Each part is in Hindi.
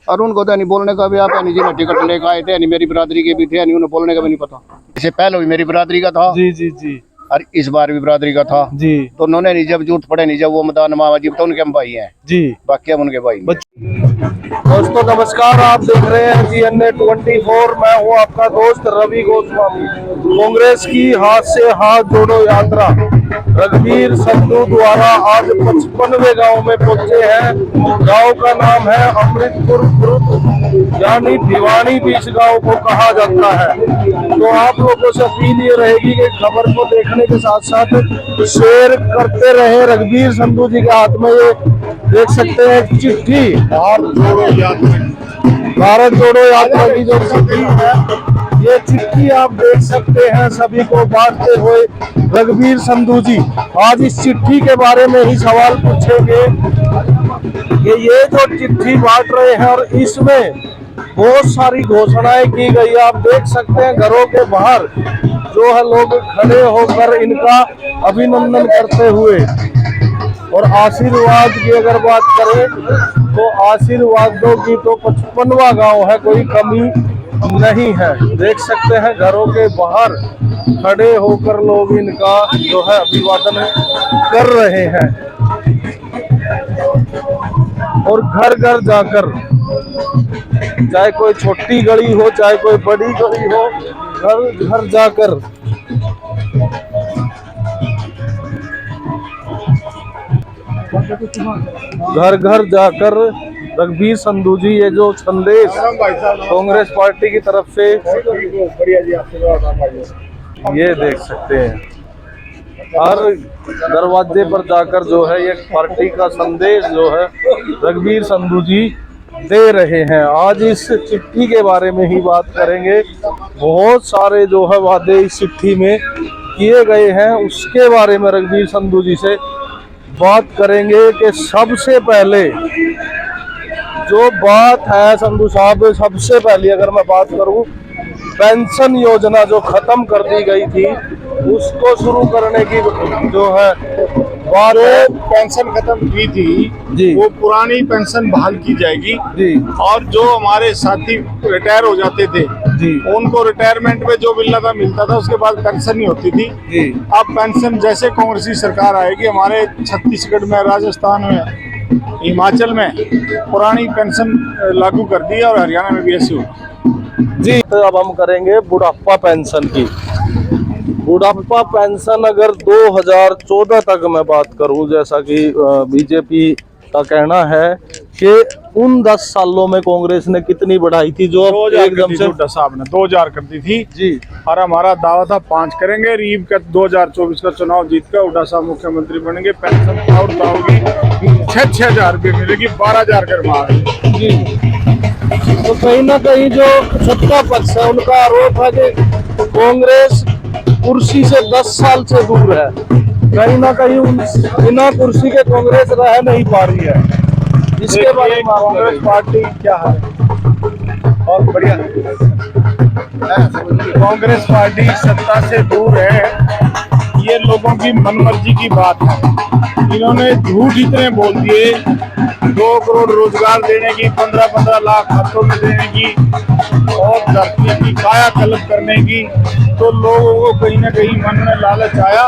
और उनको तो नहीं बोलने का भी आप नहीं जी टिकट लेकर आए थे, नहीं मेरी बिरादरी के भी थे, नहीं उन्हें बोलने का भी नहीं पता। इससे पहले भी मेरी बिरादरी का था जी जी जी और इस बार भी बिरादरी का था जी तो उन्होंने नहीं, जब जूठ पड़े नहीं, जब वो मैदान मावाजी तो उनके हम भाई हैं जी। बाकी हम उनके भाई। दोस्तों नमस्कार, आप देख रहे हैं GNA 24। मैं हूं आपका दोस्त रवि गोस्वामी। कांग्रेस की हाथ से हाथ जोड़ो यात्रा रघुवीर संधू द्वारा आज 55वें गांव में पहुंचे हैं। गांव का नाम है अमृतपुर खुर्द, यानी भिवानी बीच गांव को कहा जाता है। तो आप लोगों से अपील ये रहेगी कि खबर को देखने के साथ साथ शेयर करते रहे। रघुवीर संधू जी के हाथ में ये देख सकते हैं चिट्ठी, भारत जोड़ो यात्रा की जो चिट्ठी है, ये चिट्ठी आप देख सकते हैं सभी को बांटते हुए रघुवीर संधू जी। आज इस चिट्ठी के बारे में ही सवाल पूछेंगे कि ये जो चिट्ठी बांट रहे हैं और इसमें बहुत सारी घोषणाएं की गई। आप देख सकते हैं घरों के बाहर जो है लोग खड़े होकर इनका अभिनंदन करते हुए। और आशीर्वाद की अगर बात करें तो आशीर्वादों की तो 55वां गांव है, कोई कमी नहीं है। देख सकते हैं घरों के बाहर खड़े होकर लोग इनका जो है अभिवादन कर रहे हैं। और घर घर जाकर, चाहे कोई छोटी गली हो चाहे कोई बड़ी गली हो, घर घर जाकर रघुवीर संधू जी ये जो संदेश कांग्रेस पार्टी की तरफ से, ये देख सकते हैं हर दरवाजे पर जाकर जो है ये पार्टी का संदेश जो है रघुवीर संधू जी दे रहे हैं। आज इस चिट्ठी के बारे में ही बात करेंगे। बहुत सारे जो है वादे इस चिट्ठी में किए गए हैं, उसके बारे में रघुवीर संधू जी से बात करेंगे। कि सबसे पहले जो बात है संधू साहब, सबसे पहले अगर मैं बात करूं, पेंशन योजना जो खत्म कर दी गई थी उसको शुरू करने की जो है बात है। पेंशन खत्म की थी जी, वो पुरानी पेंशन बहाल की जाएगी जी। और जो हमारे साथी रिटायर हो जाते थे जी, उनको रिटायरमेंट में जो मिलता था उसके बाद पेंशन नहीं होती थी जी। अब पेंशन जैसे कांग्रेस की सरकार आएगी, हमारे छत्तीसगढ़ में, राजस्थान में, हिमाचल में पुरानी पेंशन लागू कर दी और हरियाणा में भी ऐसी होगी जी। तो अब हम करेंगे बुढ़ापा पेंशन की। बुढ़ापा पेंशन अगर 2014 तक मैं बात करूं, जैसा कि बीजेपी का कहना है कि उन 10 सालों में कांग्रेस ने कितनी बढ़ाई थी, जो एकदम से साहब ने 2000 कर दी थी जी। और हमारा दावा था 5 करेंगे। रीब का 2024 का चुनाव जीत कर हुड्डा साहब मुख्यमंत्री बनेंगे, पेंशन और होगी 6,000 रुपये मिलेगी, 12,000 कर मार जी। तो कहीं ना कहीं जो सत्ता पक्ष है उनका आरोप है कि कांग्रेस कुर्सी से 10 साल से दूर है। कहीं ना कहीं बिना कुर्सी के कांग्रेस रह नहीं पा रही है। इसके बारे में कांग्रेस पार्टी क्या है और बढ़िया, कांग्रेस पार्टी सत्ता से दूर है, ये लोगों की मनमर्जी की बात है। इन्होंने झूठ इतने बोल दिए, 2 करोड़ रोजगार देने की, 15-15 लाख खातों में देने की और धरती की काया कल्प करने की, तो लोगों को कहीं ना कहीं मन में लालच आया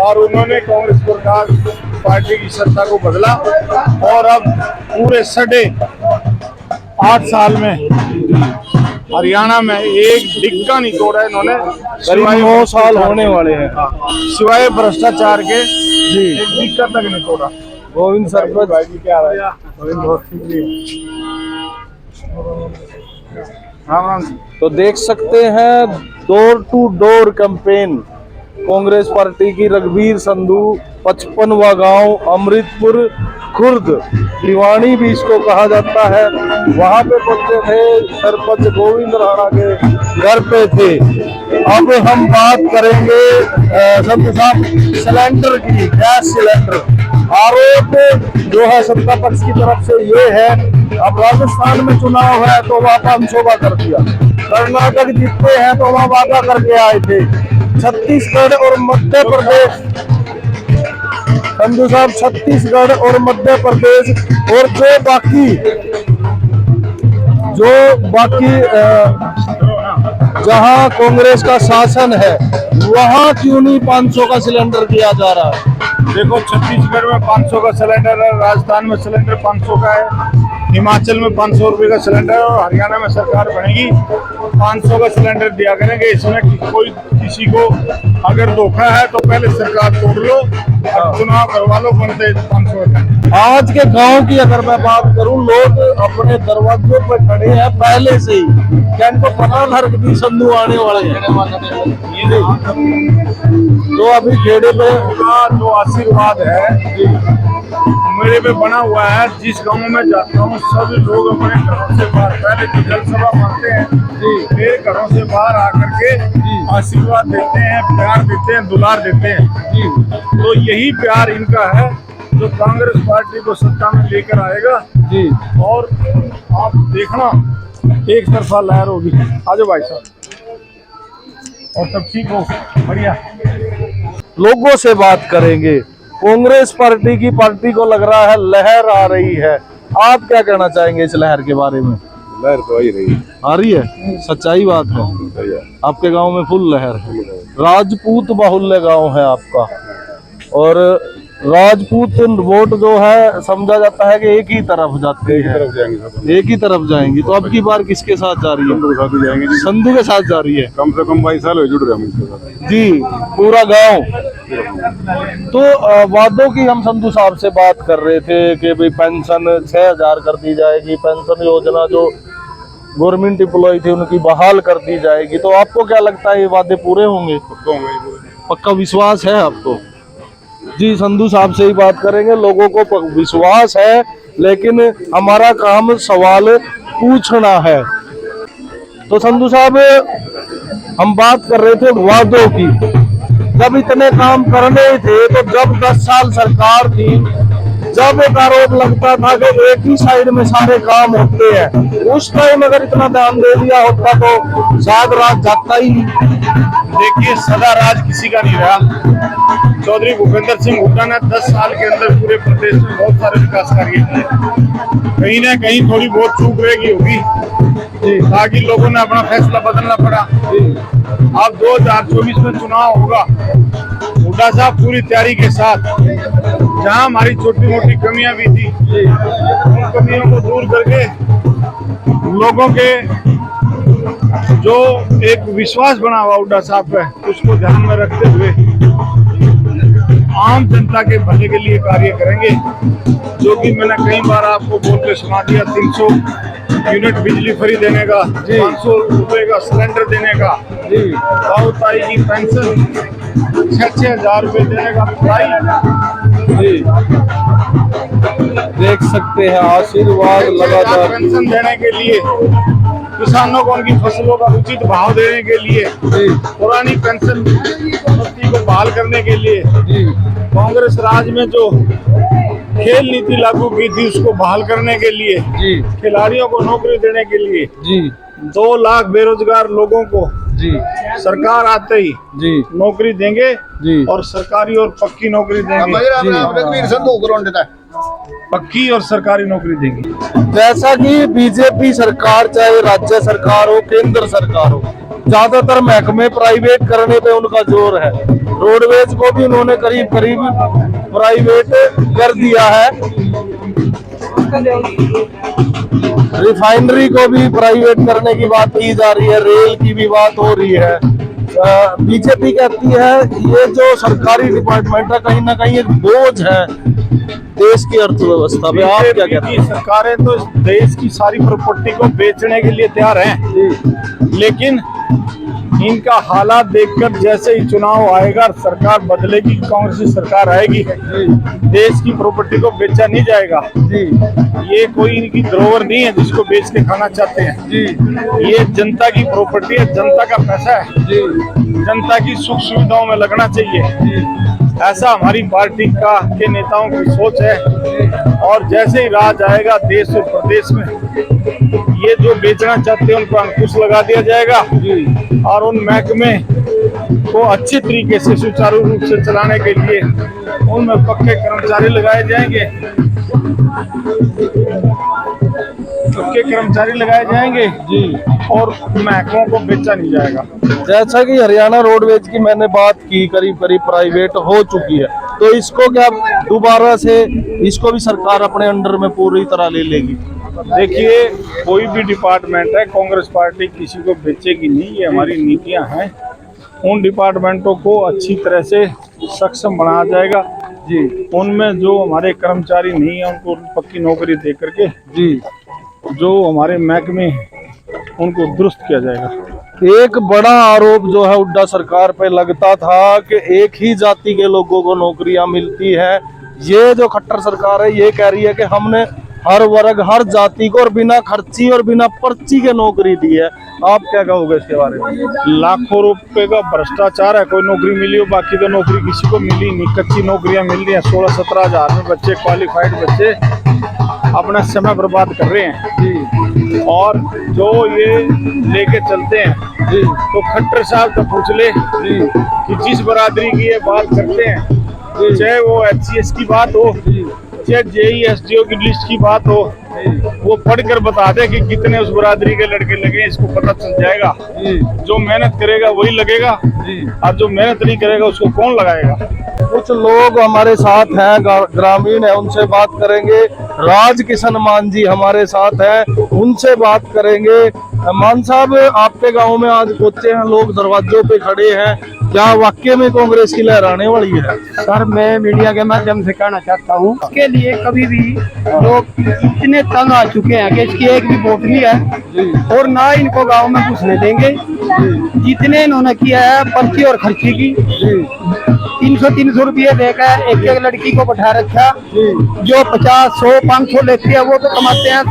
और उन्होंने कांग्रेस सरकार पार्टी की सत्ता को बदला। और अब पूरे 8.5 साल में हरियाणा में एक डिक्का नहीं तोड़ा इन्होंने, करीब 9 साल होने वाले हैं। सिवाय भ्रष्टाचार के जी एक डिक्का तक नहीं तोड़ा। गोविंद सरपंच भाई जी क्या रहा है? बहुत ठीक है। तो देख सकते हैं door to door campaign Congress party की। रघुवीर संधू 55वां गांव अमृतपुर खुर्द, भिवानी भी इसको कहा जाता है, वहां पे पहुंचे थे। सरपंच गोविंद राणा के घर पे थे। अब हम बात करेंगे संधू साहब सिलेंडर की, गैस सिलेंडर। आरोप जो है सत्ता पक्ष की तरफ से ये है, अब राजस्थान में चुनाव है तो वहां मनसूबा कर दिया, कर्नाटक जीतते हैं तो वहां वादा करके आए थे, छत्तीसगढ़ और मध्य प्रदेश, संधू साहब छत्तीसगढ़ और मध्य प्रदेश और जो बाकी जो बाकी जहां कांग्रेस का शासन है वहां क्यों नहीं 500 का सिलेंडर दिया जा रहा है? देखो, छत्तीसगढ़ में 500 का सिलेंडर है, राजस्थान में सिलेंडर 500 का है, हिमाचल में 500 रुपए का सिलेंडर है, और हरियाणा में सरकार बनेगी 500 का सिलेंडर दिया करेंगे। इसमें कोई किसी को अगर धोखा है तो पहले सरकार तोड़ लो और चुनाव करवा लो, बनते 500 का। आज के गांव की अगर मैं बात करूं, लोग अपने दरवाजों पर खड़े हैं पहले से ही, क्या इनको पता था कि संधू आने वाले हैं? तो अभी खेड़े पे का जो आशीर्वाद है मेरे पे बना हुआ है, जिस गांव में जाता हूँ सभी लोग अपने घरों से बाहर, पहले तो जनसभा मानते हैं, फिर घरों से बाहर आकर के आशीर्वाद देते हैं, प्यार देते हैं, दुलार देते हैं। तो यही प्यार इनका है जो कांग्रेस पार्टी को सत्ता में लेकर आएगा। और आप देखना एक तरफा लहर होगी। आजो भाई साहब, और सब ठीक हो, बढ़िया। लोगों से बात करेंगे। कांग्रेस पार्टी को लग रहा है लहर आ रही है, आप क्या कहना चाहेंगे इस लहर के बारे में? लहर तो आ रही है, सच्चाई बात है। आपके गांव में फुल लहर है। राजपूत बाहुल्य गांव है आपका, और राजपूत वोट जो है समझा जाता है कि एक ही तरफ जाती है, एक ही तरफ जाएंगी। तो अब की बार किसके साथ जा रही है? संधू के साथ ही जाएंगे जी। संधू के साथ जा रही है। कम से कम 22 साल हो जुड़ रहे हम इसके साथ जी, पूरा गांव। तो वादों की हम संधू साहब से बात कर रहे थे कि भाई पेंशन 6000 कर दी जाएगी, पेंशन योजना जो गवर्नमेंट एम्प्लॉय थे उनकी बहाल कर दी जाएगी। तो आपको क्या लगता है ये वादे पूरे होंगे? पक्का विश्वास है आपको? जी, संधू साहब से ही बात करेंगे। लोगों को विश्वास है, लेकिन हमारा काम सवाल पूछना है। तो संधू साहब, हम बात कर रहे थे वादों की। जब इतने काम करने थे, तो जब 10 साल सरकार थी, जब एक आरोप लगता था कि एक ही साइड में सारे काम होते हैं, उस टाइम अगर इतना ध्यान दे दिया होता तो शायद राज जाता ही। देखिए, सदा राज किसी का नहीं रहा। चौधरी भूपेंद्र सिंह हुड्डा ने 10 साल के अंदर पूरे प्रदेश में बहुत सारे विकास कार्य किए। कहीं ना कहीं थोड़ी बहुत चूक रहेगी होगी, ताकि लोगों ने अपना फैसला बदलना पड़ा। अब 2024 में चुनाव होगा, हुड्डा साहब पूरी तैयारी के साथ, जहां हमारी छोटी मोटी कमियां भी थी, उन कमियों को दूर करके लोगों के जो एक विश्वास बना हुआ हुड्डा साहब पे, उसको ध्यान में रखते हुए आम जनता के भले के लिए कार्य करेंगे। जो कि मैंने कई बार आपको बोल के सुना दिया, 300 यूनिट बिजली फ्री देने का, 500 रुपए का सिलेंडर देने का, बहुताई की पेंशन 6,000 रुपए देने का। देख सकते हैं आशीर्वाद लगातार पेंशन देने के लिए, किसानों को उनकी फसलों का उचित भाव देने के लिए, पुरानी पेंशन को बहाल करने के लिए, कांग्रेस राज में जो खेल नीति लागू की थी उसको बहाल करने के लिए, खिलाड़ियों को नौकरी देने के लिए, 2 लाख बेरोजगार लोगों को सरकार आते ही नौकरी देंगे, और सरकारी और पक्की नौकरी देंगे। पक्की और सरकारी नौकरी देंगे। जैसा कि बीजेपी सरकार, चाहे राज्य सरकार हो, केंद्र सरकार हो, ज्यादातर महकमे प्राइवेट करने पे उनका जोर है। रोडवेज को भी उन्होंने करीब प्राइवेट कर दिया है, रिफाइनरी को भी प्राइवेट करने की बात की जा रही है, रेल की भी बात हो रही है। बीजेपी कहती है ये जो सरकारी डिपार्टमेंट है कहीं ना कहीं एक बोझ है देश की अर्थव्यवस्था पे। आप क्या कहते हैं? सरकारें तो देश की सारी प्रॉपर्टी को बेचने के लिए तैयार हैं, लेकिन इनका हालात देखकर जैसे ही चुनाव आएगा, सरकार बदलेगी, कांग्रेस की सरकार आएगी, देश की प्रॉपर्टी को बेचा नहीं जाएगा। ये कोई इनकी धरोहर नहीं है जिसको बेच के खाना चाहते हैं। ये जनता की प्रॉपर्टी है, जनता का पैसा है, जनता की सुख सुविधाओं में लगना चाहिए। ऐसा हमारी पार्टी के नेताओं की सोच है। और जैसे ही राज आएगा देश और प्रदेश में, ये जो बेचना चाहते हैं उनको अंकुश लगा दिया जाएगा, और उन महकमे को अच्छे तरीके से सुचारू रूप से चलाने के लिए उनमें पक्के कर्मचारी लगाए जाएंगे। के कर्मचारी लगाए जाएंगे जी। और महकमों को बेचा नहीं जाएगा। जैसा कि हरियाणा रोडवेज की मैंने बात की, करीब करीब प्राइवेट हो चुकी है, तो इसको क्या दोबारा से इसको भी सरकार अपने अंडर में पूरी तरह ले लेगी? देखिए, कोई भी डिपार्टमेंट है, कांग्रेस पार्टी किसी को बेचेगी नहीं, ये हमारी नीतियां हैं। उन डिपार्टमेंटों को अच्छी तरह से सक्षम बनाया जाएगा जी। उनमें जो हमारे कर्मचारी नहीं है उनको पक्की नौकरी दे करके जी, जो हमारे महकमे उनको दुरुस्त किया जाएगा। एक बड़ा आरोप जो है हुड्डा सरकार पे लगता था कि एक ही जाति के लोगों को नौकरियां मिलती है। ये जो खट्टर सरकार है ये कह रही है कि हमने हर वर्ग हर जाति को और बिना खर्ची और बिना पर्ची के नौकरी दी है। आप क्या कहोगे इसके बारे में? लाखों रुपए का भ्रष्टाचार है। कोई नौकरी मिली हो, बाकी तो नौकरी किसी को मिली नहीं। कच्ची नौकरियां मिल रही हैं, 16-17 हजार में बच्चे, क्वालिफाइड बच्चे अपना समय बर्बाद कर रहे हैं जी। और जो ये लेके चलते हैं जी, तो खट्टर साहब तो पूछ ले जी कि जिस बरादरी की ये बात करते हैं, चाहे वो HCS की बात हो, चाहे JESDO की लिस्ट की बात हो, वो पढ़कर बता दे कि कितने उस बरादरी के लड़के लगे, इसको पता चल जाएगा। जो मेहनत करेगा वही लगेगा, और जो मेहनत नहीं करेगा उसको कौन लगाएगा। कुछ लोग हमारे साथ हैं, ग्रामीण है, उनसे बात करेंगे। राज किशन मान जी हमारे साथ हैं, उनसे बात करेंगे। मान साहब, आपके गांव में आज पहुंचे हैं लोग, दरवाजों पे खड़े हैं, क्या वाकई में कांग्रेस की लहर आने वाली है? सर, मैं मीडिया के माध्यम से कहना चाहता हूँ, इसके लिए कभी भी लोग इतने तंग आ चुके हैं कि इसकी एक भी वोट नहीं है और ना इनको गांव में घुसने देंगे। जितने इन्होंने किया है पर्ची और खर्ची की, 300 रुपये देकर एक एक लड़की को बैठा रखा। जो 50, 100, 500 लेती है वो तो कमाते हैं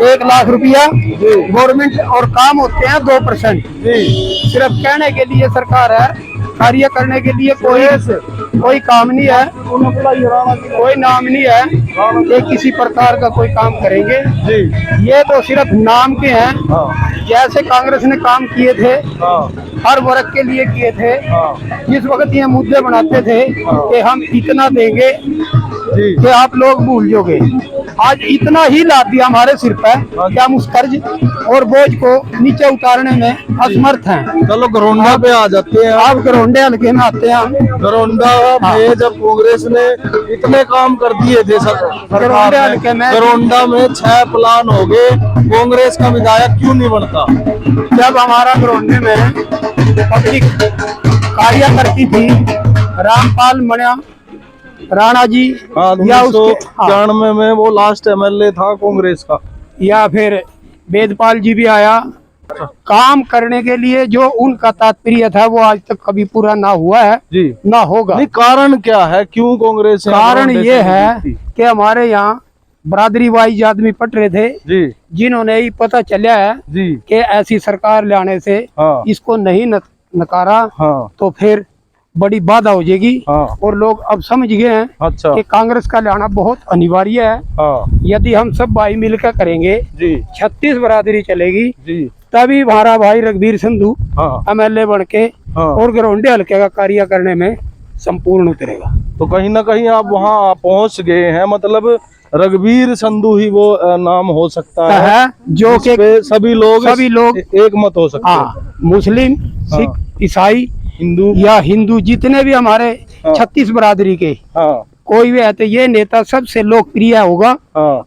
1 लाख रुपया गवर्नमेंट, और काम होते हैं 2%। सिर्फ कहने के लिए सरकार है, कार्य करने के लिए कोई काम नहीं है, कोई नाम नहीं है कि किसी प्रकार का कोई काम करेंगे। ये तो सिर्फ नाम के हैं। जैसे कांग्रेस ने काम किए थे, हर वर्ग के लिए किए थे। जिस वक्त ये मुद्दे बनाते थे कि हम इतना देंगे कि आप लोग भूल जाओगे, आज इतना ही ला दिया हमारे सिर पर कि हम उस कर्ज और बोझ को नीचे उतारने में असमर्थ हैं। चलो घरोंडा पे आ जाते हैं। आप घरोंडे हल्के में आते हैं। घरोंडा में जब कांग्रेस ने इतने काम कर दिए थे सरकार ने, घरोंडा में 6 प्लान हो गए, कांग्रेस का विधायक क्यों नहीं बनता? जब हमारा घरोंडे में पब्लिक कार्य करती थी, रामपाल मणिया राणा जी, या 1991 में वो लास्ट MLA था कांग्रेस का, या फिर वेदपाल जी भी आया। काम करने के लिए जो उनका तात्पर्य था वो आज तक कभी पूरा ना हुआ है जी, ना होगा। नहीं, कारण क्या है, क्यों कांग्रेस? कारण ये है कि हमारे यहाँ बरादरी वाइज आदमी पट रहे थे जी, जिन्होंने ही पता चला है जी कि ऐसी सरकार लाने से इसको नहीं नकारा तो फिर बड़ी बाधा हो जाएगी। और लोग अब समझ गए हैं कि कांग्रेस का लाना बहुत अनिवार्य है। यदि हम सब भाई मिलकर करेंगे जी, 36 बरादरी चलेगी जी, तभी हमारा भाई रघुवीर संधू MLA बन के और घरोंडे हल्के का कार्य करने में संपूर्ण उतरेगा। तो कहीं ना कहीं आप वहाँ पहुँच गए हैं, मतलब रघुवीर संधू ही वो नाम हो सकता है जो कि सभी लोग एक मत हो सकते हैं। मुस्लिम, सिख, ईसाई, हिंदू जितने भी हमारे 36 बरादरी के कोई भी है तो ये नेता सबसे लोकप्रिय होगा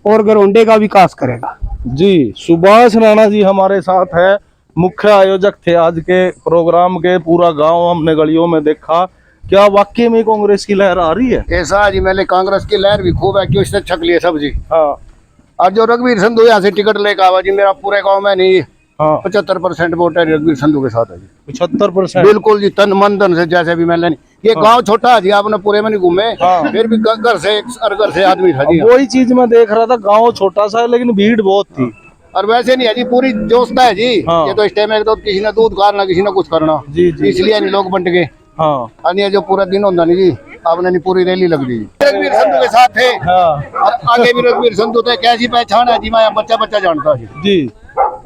और घरोंडे का विकास करेगा जी। सुभाष राणा जी हमारे साथ है, मुख्य आयोजक थे आज के प्रोग्राम के। पूरा गांव हमने गलियों में देखा। क्या वाकई में कांग्रेस की लहर आ रही है? ऐसा जी, मैंने कांग्रेस की लहर भी खूब है, क्यों इससे छक लिए सब जी। और जो रघुवीर संधू यहाँ से टिकट लेकर आवा जी, मेरा पूरे गाँव में नहीं 75% वोट है रघुवीर संधू के साथ है जी। 75% बिल्कुल जी, तन मन धन से। जैसे भी मैंने ये गांव छोटा है जी, आपने पूरे में नहीं घूमे, फिर भी घर से आदमी था जी। वही चीज मैं देख रहा था, गांव छोटा सा है लेकिन भीड़ बहुत थी। और वैसे नहीं है जी, पूरी जोशता है जी। ये तो इस टाइम में तो किसी ने दूध करना, किसी ने कुछ करना जी, इसलिए नहीं लोग बंट गए। अन्य जो पूरा दिन होता नहीं जी, आपने नहीं पूरी रैली लग गई। रघुवीर संधू के साथ थे और आगे भी रघुवीर संधू थे। कैसी पहचान है जी, मैं बच्चा जानता जी।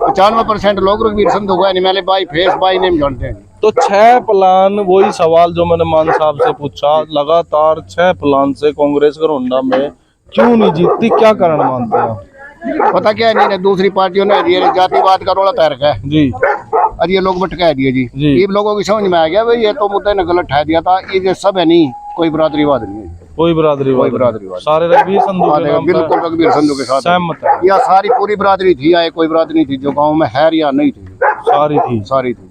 95% लोग रघुवीर संधू को नहीं, बाई फेस बाई नेम जानते हैं। तो 6 प्लान, वही सवाल जो मैंने मान साहब से पूछा, लगातार 6 प्लान से कांग्रेस घरोंडा में क्यों नहीं जीतती, क्या कारण मानते हैं? पता क्या है, नहीं दूसरी पार्टियों ने ये जातिवाद का रोला तैर रखा है जी और ये लोग भटका दिए जी। जी। ये लोगों की समझ में आ गया भाई ये तो मुद्दे ने गलत ठहरा दिया था, ये जो सब है नहीं कोई बरादरीवाद नहीं है, कोई बरादरीवाद सारे रघुवीर संधू के नाम बिल्कुल पर रघुवीर संधू के साथ सहमत है। या सारी पूरी बरादरी थी या कोई बरादरी नहीं थी जो गाँव में है या नहीं थी, सारी थी।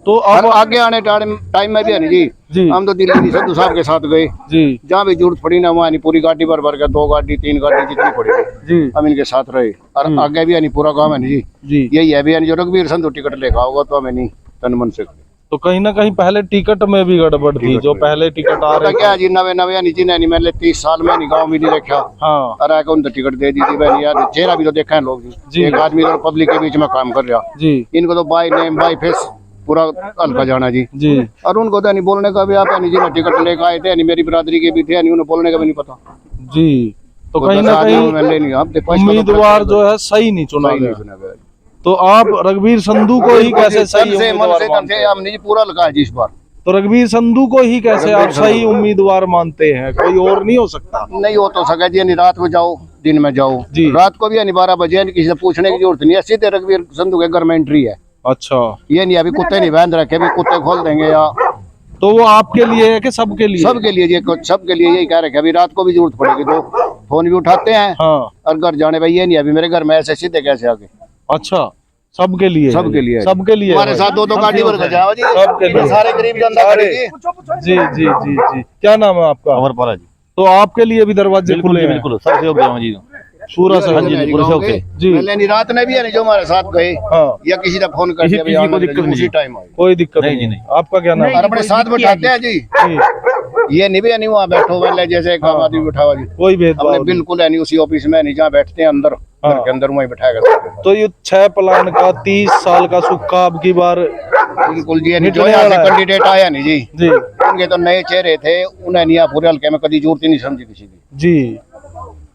तो अब आगे आने टाइम में भी है नहीं जी, हम तो दिल्ली संधू साहब के साथ गए जी, जहाँ भी जरूरत पड़ी ना वहाँ नहीं पूरी गाड़ी भर भर के 2 गाड़ी 3 गाड़ी जितनी पड़ी जी, हम इनके साथ रहे और आगे भी है नहीं पूरा काम है नहीं जी। यही है भी जो रघुवीर संधू टिकट लेगा होगा तो हमें नहीं तन मन से। तो कहीं ना कहीं पहले टिकट में भी गड़बड़ थी, जो पहले टिकट आ रहे क्या जी नवे नहीं नहीं मैंने 30 साल में नहीं गाँव में नहीं देखा। हाँ अरे उन तो टिकट दे दी थी मैंने यार, चेहरा भी तो देखा है लोग जी। एक आदमी तो पब्लिक के बीच में काम कर रहा जी, इनको तो बाई नेम बाई फेस पूरा हल्का जाना जी जी। और उनको तो नहीं बोलने का भी आप है नहीं जी टिकट लेकर आए थे नहीं मेरी बरादरी के भी थे नहीं उन्हें बोलने का भी नहीं पता जी। तो कहीं ना कहीं उम्मीदवार जो है सही नहीं चुना गया। तो आप रघुवीर संधू को ही कैसे सही हमने पूरा लगा है जी इस बार। तो रघुवीर संधू को ही कैसे आप सही उम्मीदवार मानते हैं, कोई और नहीं हो सकता? नहीं हो तो सके जी, नहीं रात में जाओ दिन में जाओ जी, रात को भी है 12 बजे किसी से पूछने की जरूरत नहीं है, सीधे रघुवीर संधू के घर में एंट्री है। अच्छा, ये नहीं अभी कुत्ते नहीं बांध रखे, अभी कुत्ते खोल देंगे या तो वो आपके लिए है कि सबके लिए? सबके लिए जी, सबके लिए यही कह रखे। अभी रात को भी जरूरत पड़ेगी तो फोन भी उठाते हैं। हाँ। और घर जाने भाई ये नहीं अभी मेरे घर में ऐसे सीधे कैसे आगे। अच्छा, सबके लिए सबके लिए हमारे साथ 2-2 गाड़ी भर जाओ जी, सबके लिए सारे गरीब जनता जी जी जी जी। क्या नाम है आपका? अमरपाल जी। तो आपके लिए भी दरवाजे खुले हैं? बिल्कुल सर सहयोग दिया जी, पूरा सहयोग जी, पूरा सहयोग से जी। पहले रात ने भी है जो हमारे साथ गए या किसी ने फोन कर दिया कोई दिक्कत नहीं, टाइम कोई दिक्कत नहीं। आपका क्या नाम? और अपने साथ बैठाते हैं जी, ये नहीं भी नहीं वहाँ बैठो वाले जैसे एक आदमी बैठा हुआ जी, कोई भेदभाव अपने बिल्कुल है नहीं उसी ऑफिस में नहीं जहाँ बैठते हैं अंदर घर के अंदर वहीं बैठाएगा। तो ये 6 प्लान का 30 साल का सुक्का अब की बार बिल्कुल जी नहीं जो यहाँ से कैंडिडेट आया नहीं जी जी, उनके तो नए चेहरे थे, उन्हें नहीं पूरे हल्के में कभी जरूरत ही नहीं समझी किसी की जी।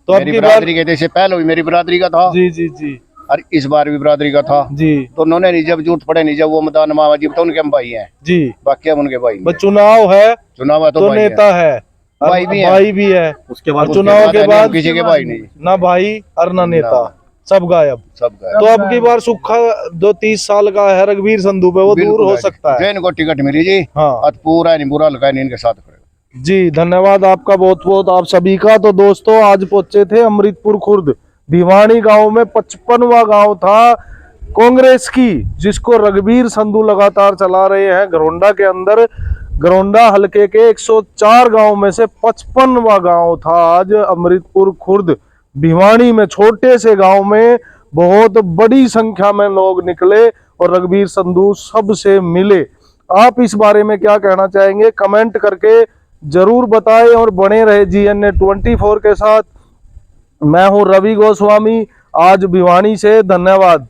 तो मेरी बिरादरी के जैसे पहले भी मेरी बिरादरी का था जी जी जी, और इस बार भी बिरादरी का था जी। तो उन्होंने नहीं जब जरूरत पड़े नहीं जब वो मैदान मावा जी तो उनके हम भाई हैं जी, बाकी हम उनके भाई चुनाव है, चुनाव है तो नेता है, भाई भी है। उसके बाद चुनाव के बाद किसी के भाई नहीं, ना भाई और ना नेता, सब गायब। तो अब की बार सुखा जो 30 साल का है रघुवीर संधू पे वो दूर हो सकता है। इनको टिकट मिली जी। हाँ, पूरा नहीं बुरा लगा नहीं इनके साथ खड़े। जी धन्यवाद आपका बहुत बहुत आप सभी का। तो दोस्तों आज पहुंचे थे अमृतपुर खुर्द भिवानी गांव में 55वां गांव था कांग्रेस की, जिसको रघुवीर संधू लगातार चला रहे हैं। घरोंडा के अंदर घरोंडा हलके के 104 गांव में से 55वां गांव था आज अमृतपुर खुर्द भिवानी में। छोटे से गांव में बहुत बड़ी संख्या में लोग निकले और रघुवीर संधू सबसे मिले। आप इस बारे में क्या कहना चाहेंगे कमेंट करके जरूर बताएं और बने रहे GNA 24 के साथ। मैं हूं रवि गोस्वामी आज भिवानी से। धन्यवाद।